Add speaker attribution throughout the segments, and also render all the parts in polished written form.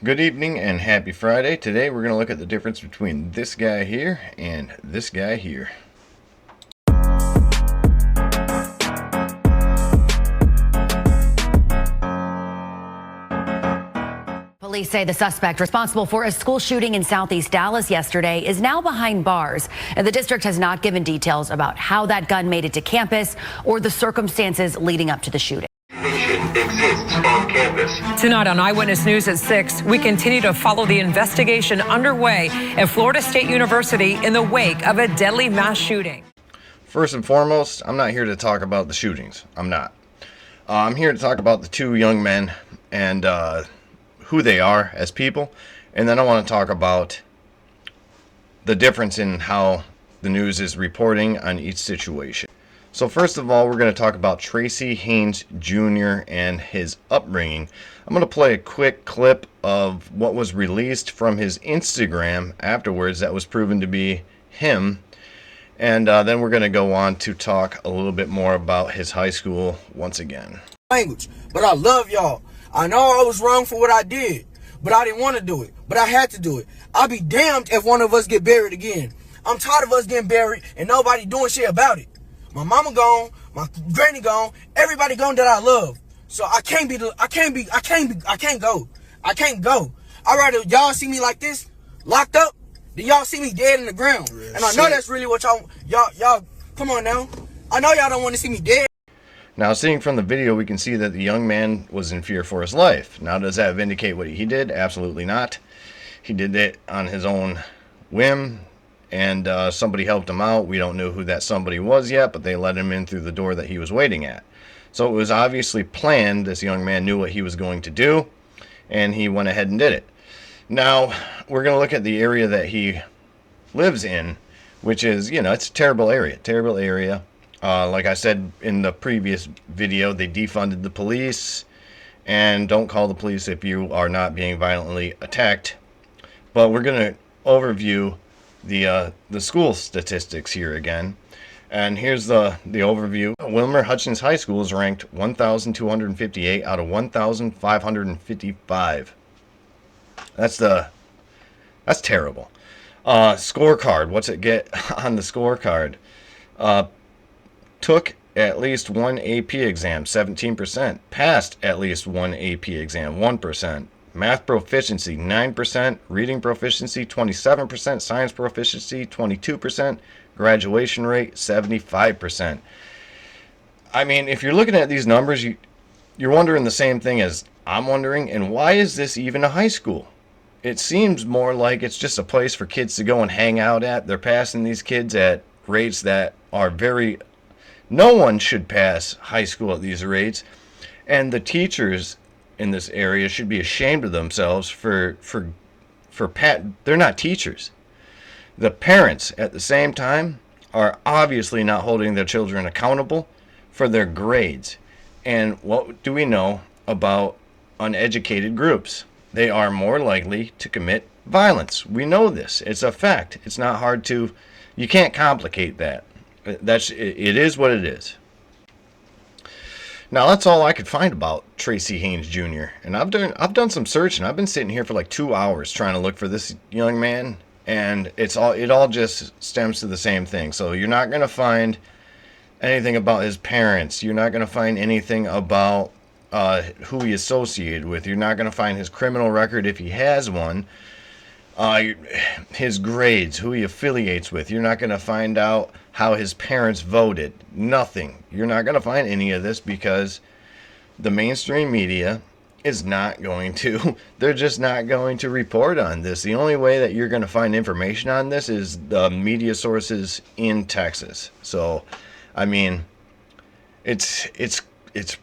Speaker 1: Good evening and happy Friday. Today we're going to look at the difference between this guy here and this guy here.
Speaker 2: Police say the suspect responsible for a school shooting in southeast Dallas yesterday is now behind bars, and the district has not given details about how that gun made it to campus or the circumstances leading up to the shooting.
Speaker 3: Exists on campus.
Speaker 4: Tonight on Eyewitness News at 6, we continue to follow the investigation underway at Florida State University in the wake of a deadly mass shooting.
Speaker 1: First and foremost, I'm not here to talk about the shootings. I'm not. I'm here to talk about the two young men and who they are as people, and then I want to talk about the difference in how the news is reporting on each situation. So first of all, we're going to talk about Tracy Haynes Jr. and his upbringing. I'm going to play a quick clip of what was released from his Instagram afterwards that was proven to be him, and then we're going to go on to talk a little bit more about his high school once again.
Speaker 5: Language, but I love y'all. I know I was wrong for what I did, but I didn't want to do it, but I had to do it. I'll be damned if one of us get buried again. I'm tired of us getting buried and nobody doing shit about it. My mama gone, my granny gone, everybody gone that I love. So I can't go. I can't go. I'd rather y'all see me like this, locked up, than y'all see me dead in the ground. Real and I know that's really what y'all, come on now. I know y'all don't want to see me dead.
Speaker 1: Now, seeing from the video, we can see that the young man was in fear for his life. Now, does that vindicate what he did? Absolutely not. He did it on his own whim, and somebody helped him out. We don't know who that somebody was yet, but they let him in through the door that he was waiting at. So it was obviously planned. This young man knew what he was going to do, and he went ahead and did it. Now, we're going to look at the area that he lives in, which is, it's a terrible area. Like I said in the previous video, they defunded the police, and don't call the police if you are not being violently attacked. But we're going to overview the school statistics here again. And here's the overview. Wilmer Hutchins High School is ranked 1,258 out of 1,555. That's terrible. Scorecard. What's it get on the scorecard? Took at least one AP exam, 17%. Passed at least one AP exam, 1%. Math proficiency, 9%. Reading proficiency, 27%. Science proficiency, 22%. Graduation rate, 75%. I mean, if you're looking at these numbers, you're wondering the same thing as I'm wondering, and why is this even a high school? It seems more like it's just a place for kids to go and hang out at. They're passing these kids at rates that are very... No one should pass high school at these rates, and the teachers in this area should be ashamed of themselves they're not teachers. The parents at the same time are obviously not holding their children accountable for their grades. And what do we know about uneducated groups? They are more likely to commit violence. We know this. It's a fact. It's not hard to, you can't complicate that. It is what it is. Now that's all I could find about Tracy Haynes Jr. And I've done some searching. I've been sitting here for like 2 hours trying to look for this young man, and it all just stems to the same thing. So you're not going to find anything about his parents. You're not going to find anything about who he associated with. You're not going to find his criminal record if he has one. His grades, who he affiliates with. You're not going to find out how his parents voted. Nothing. You're not going to find any of this because the mainstream media is not going to. They're just not going to report on this. The only way that you're going to find information on this is the media sources in Texas. So, I mean, it's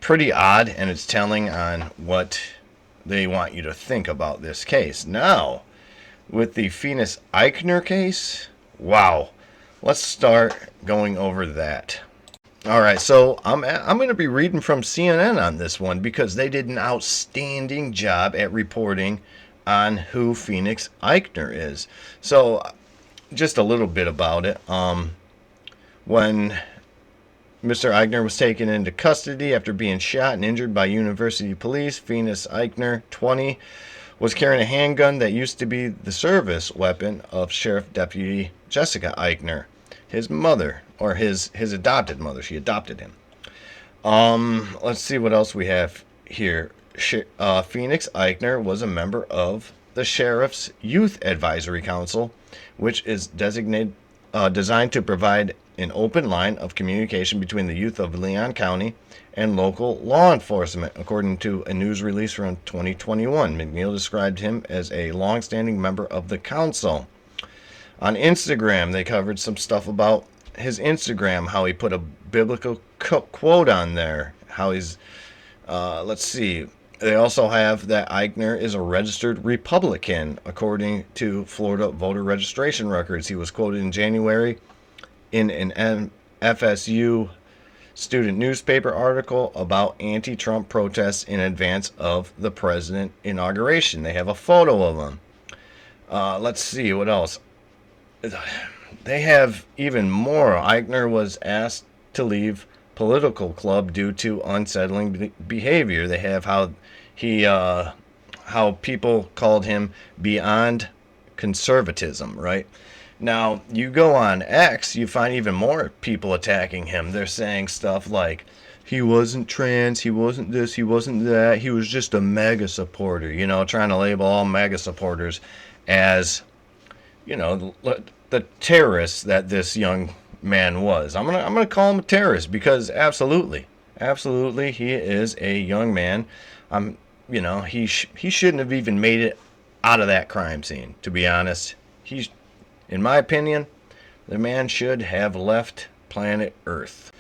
Speaker 1: pretty odd, and it's telling on what they want you to think about this case. Now, with the Phoenix Eichner case, wow. Let's start going over that. All right, so I'm going to be reading from CNN on this one because they did an outstanding job at reporting on who Phoenix Eichner is. So, just a little bit about it. When Mr. Eichner was taken into custody after being shot and injured by University police, Phoenix Eichner, 20, was carrying a handgun that used to be the service weapon of Sheriff Deputy Jessica Eichner, his mother, or his adopted mother. She adopted him. Let's see what else we have here. Phoenix Eichner was a member of the Sheriff's Youth Advisory Council, which is designed to provide an open line of communication between the youth of Leon County and local law enforcement, according to a news release from 2021. McNeil described him as a long-standing member of the council. On Instagram, they covered some stuff about his Instagram, how he put a biblical quote on there, how he's, let's see, they also have that Eichner is a registered Republican, according to Florida voter registration records. He was quoted in January in an FSU student newspaper article about anti-Trump protests in advance of the president inauguration. They have a photo of him. Let's see, what else? They have even more. Eichner was asked to leave political club due to unsettling behavior. They have how people called him beyond conservatism, right? Now, you go on X, you find even more people attacking him. They're saying stuff like, he wasn't trans, he wasn't this, he wasn't that, he was just a MAGA supporter, trying to label all MAGA supporters as, the terrorists that this young man was. I'm gonna call him a terrorist because absolutely, he is a young man. He shouldn't have even made it out of that crime scene, to be honest. In my opinion, the man should have left planet Earth.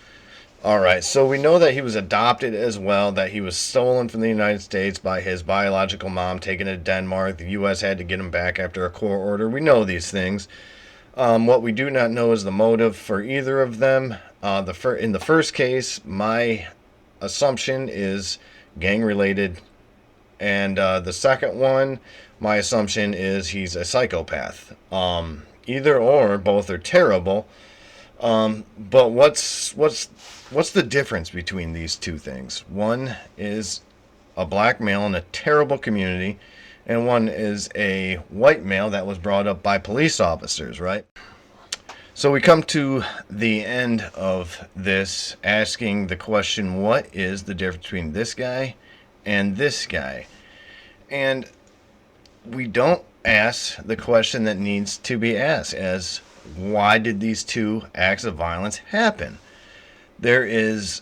Speaker 1: Alright, so we know that he was adopted as well, that he was stolen from the United States by his biological mom, taken to Denmark. The U.S. had to get him back after a court order. We know these things. What we do not know is the motive for either of them. In the first case, my assumption is gang-related. And the second one, my assumption is he's a psychopath. Either or, both are terrible. But what's the difference between these two things? One is a black male in a terrible community, and one is a white male that was brought up by police officers, right? So we come to the end of this asking the question, what is the difference between this guy and this guy? And we don't ask the question that needs to be asked, as why did these two acts of violence happen? There is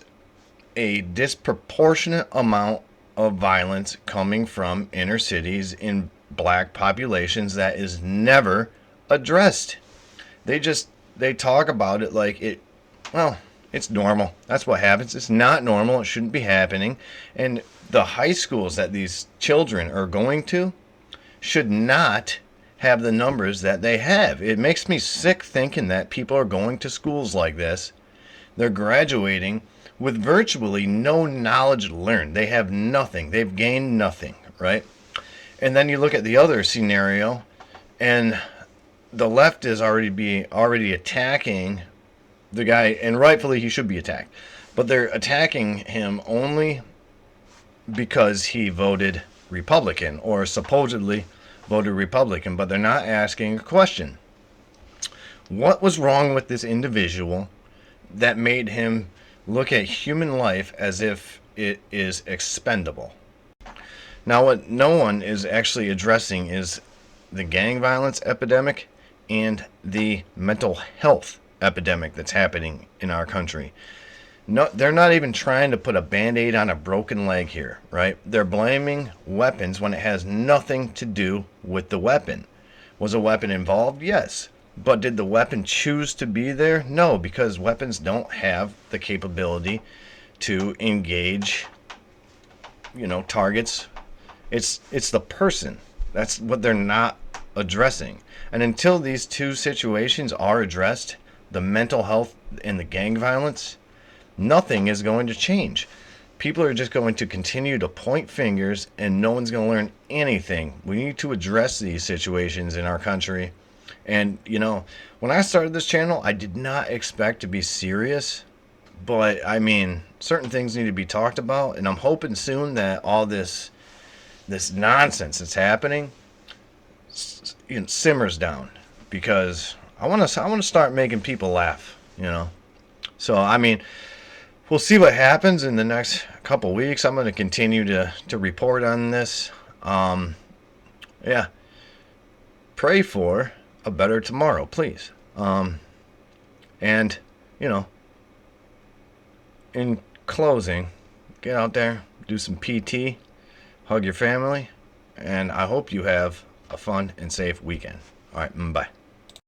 Speaker 1: a disproportionate amount of violence coming from inner cities in black populations that is never addressed. They talk about it like it's normal. That's what happens. It's not normal. It shouldn't be happening. And the high schools that these children are going to should not have the numbers that they have. It makes me sick thinking that people are going to schools like this. They're graduating with virtually no knowledge learned. They have nothing. They've gained nothing, right? And then you look at the other scenario, and the left is already attacking the guy, and rightfully he should be attacked. But they're attacking him only because he voted Republican, or supposedly voted Republican, but they're not asking a question. What was wrong with this individual that made him look at human life as if it is expendable? Now, what no one is actually addressing is the gang violence epidemic and the mental health epidemic that's happening in our country. No, they're not even trying to put a band-aid on a broken leg here, right? They're blaming weapons when it has nothing to do with the weapon. Was a weapon involved? Yes. But did the weapon choose to be there? No, because weapons don't have the capability to engage, targets. It's the person. That's what they're not addressing. And until these two situations are addressed, the mental health and the gang violence, nothing is going to change. People are just going to continue to point fingers, and no one's going to learn anything. We need to address these situations in our country. And, when I started this channel, I did not expect to be serious. But, certain things need to be talked about. And I'm hoping soon that all this this nonsense that's happening simmers down, because I want to start making people laugh, So I mean, we'll see what happens in the next couple weeks. I'm going to continue to report on this. Yeah. Pray for a better tomorrow, please. And, in closing, get out there, do some PT, hug your family, and I hope you have a fun and safe weekend. All right, bye.